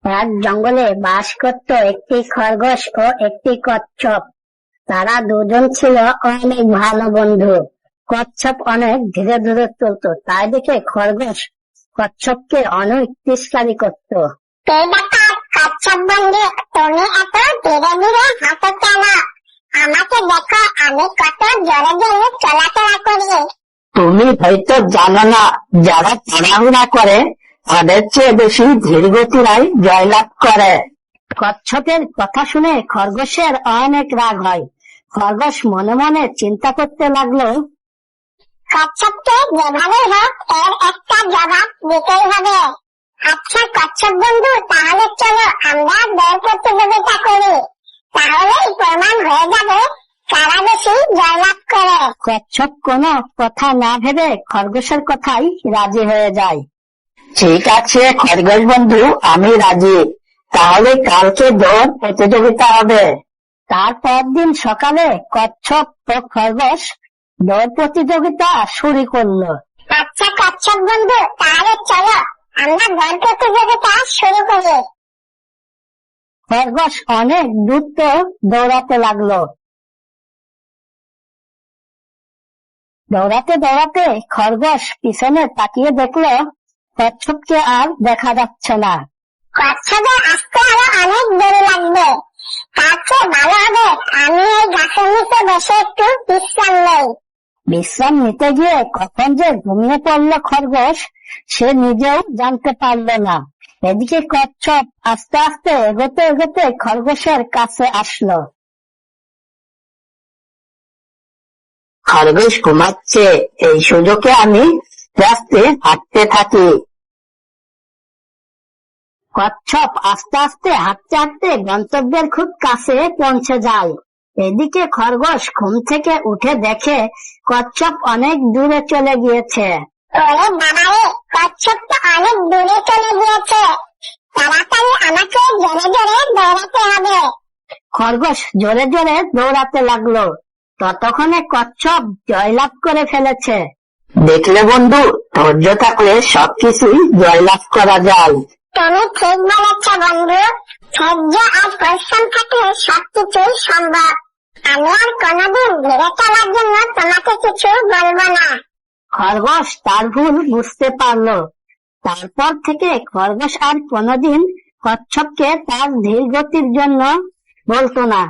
এক জঙ্গলে বাস করত একটি খরগোশ ও একটি কচ্ছপ। তারা দুজন ছিল অনেক ভালো বন্ধু। কচ্ছপ অনেক ধীরে ধীরে চলতো, তাই দেখে খরগোশ কচ্ছপকে অনেক তিরস্কারি করত। এই ব্যাপার কচ্ছপ বন্ধু, তুমি এত ধীরে ধীরে হাঁটো কেন? আমাকে দেখো, আমি কত জোরে জোরে চলাফেরা করি। তুমি হয়তো জানো না, যারা তাড়াহুড়া করে তাদের চেয়ে বেশি ধীরগতিরাই জয়লাভ করে। কচ্ছপের কথা শুনে খরগোশের অনেক রাগ হয়। খরগোশ মনে মনে চিন্তা করতে লাগলো, কচ্ছপকে যেভাবে হোক এর একটা জবাব দিতেই হবে। আচ্ছা কচ্ছপ বন্ধু, তাহলে চলো আমরা দৌড় প্রতিযোগিতা করি, তাহলেই প্রমাণ হয়ে যাবে কারা বেশি জয়লাভ করে। কচ্ছপ কোনো কথা না ভেবে খরগোশের কথাই রাজি হয়ে যায়। ঠিক আছে খরগোশ বন্ধু, আমি রাজি। তাহলে কালকে দৌড় প্রতিযোগিতা হবে। তারপর দিন সকালে কচ্ছপ ও খরগোশ দৌড় প্রতিযোগিতা শুরু করলো। আচ্ছা কচ্ছপ বন্ধু, তাহলে চলো আমরা দৌড় প্রতিযোগিতা শুরু করি। খরগোশ অনেক দ্রুত দৌড়াতে লাগলো। দৌড়াতে দৌড়াতে খরগোশ পিছনে তাকিয়ে দেখলো কচ্ছপকে আর দেখা যাচ্ছে না। কচ্ছপের আসতে আরো অনেক দেরি লাগবে, তার চেয়ে ভালো হবে আমি এই গাছের নিচে বসে একটু বিশ্রাম নেই। বিশ্রাম নিতে গিয়ে কখন যে ঘুমিয়ে পড়লো খরগোশ, সে নিজেও জানতে পারলো না। এদিকে কচ্ছপ আস্তে আস্তে এগোতে এগোতে খরগোশের কাছে আসলো। খরগোশ ঘুমাচ্ছে, এই সুযোগে আমি রাস্তে হাঁটতে থাকি। কচ্ছপ আস্তে আস্তে হাঁটতে হাঁটতে গন্তব্যের খুব কাছে পৌঁছে যায়। এদিকে খরগোশ ঘুম থেকে উঠে দেখে কচ্ছপ অনেক দূরে চলে গিয়েছে। ওরে বাবারে, কচ্ছপ তো অনেক দূরে চলে গিয়েছে, তাড়াতাড়ি আমাকে জোরে জোরে দৌড়াতে হবে। খরগোশ জোরে জোরে দৌড়াতে লাগলো। ততক্ষণে কচ্ছপ জয়লাভ করে ফেলেছে। দেখলে বন্ধু, ধৈর্য থাকলে সবকিছুই জয়লাভ করা যায়। তুমি ঠিক বলেছ বন্ধু, ধৈর্য আর পরিশ্রম থাকলে সবকিছুই সম্ভব। আমি আর কোনোদিন ধীরে চলার জন্য তোমাকে কিছু বলবো না। খরগোশ তার ভুল বুঝতে পারলো। তারপর থেকে খরগোশ আর কোনোদিন কচ্ছপকে তার ধীর গতির জন্য বলতো না।